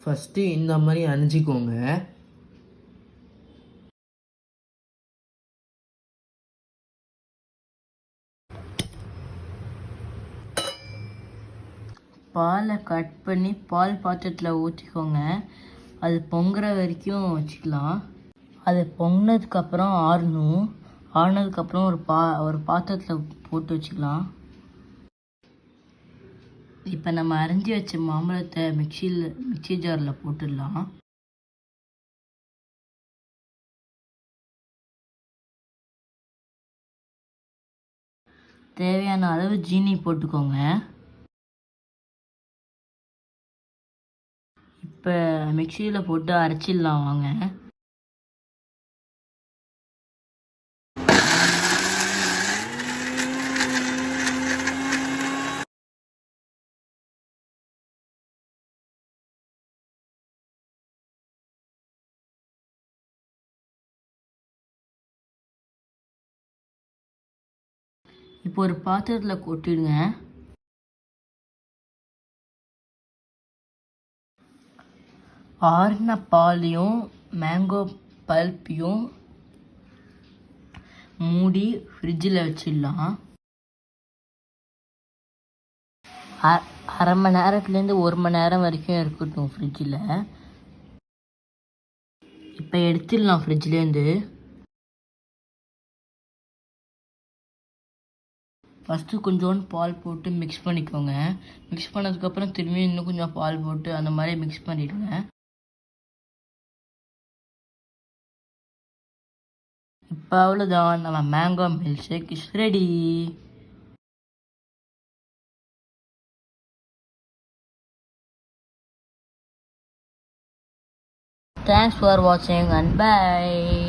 First இந்த மாதிரி அணிஞ்சிக்கோங்க. பாலை கட் பண்ணி பால் பாத்திரத்தில் ஊற்றிக்கோங்க. அது பொங்குற வரைக்கும் வச்சுக்கலாம். அது பொங்கினதுக்கப்புறம் ஆறணும். ஆறினதுக்கப்புறம் ஒரு பாத்திரத்தில் போட்டு வச்சுக்கலாம். இப்போ நம்ம அரைஞ்சி வச்ச மாம்பழத்தை மிக்சி ஜாரில் போட்டுடலாம். தேவையான அளவு ஜீனி போட்டுக்கோங்க. இப்போ மிக்சியில் போட்டு அரைச்சிடலாம் வாங்க. இப்போ ஒரு பாத்திரத்தில் கொட்டிடுங்க. ஆறின பாலையும் மேங்கோ பல்ப்பையும் மூடி ஃப்ரிட்ஜில் வச்சிடலாம். அரை மணி நேரத்துலேருந்து 1 மணி நேரம் வரைக்கும் இருக்கட்டும் ஃப்ரிட்ஜில். இப்போ எடுத்துடலாம் ஃப்ரிட்ஜ்லேருந்து. ஃபஸ்ட்டு கொஞ்சோண்டு பால் போட்டு மிக்ஸ் பண்ணிக்கோங்க. மிக்ஸ் பண்ணதுக்கப்புறம் திரும்பி இன்னும் கொஞ்சம் பால் போட்டு அந்த மாதிரி மிக்ஸ் பண்ணிவிடுங்க. இப்போ அவ்வளோதான், நம்ம mango milkshake is ready. Thanks for watching and bye.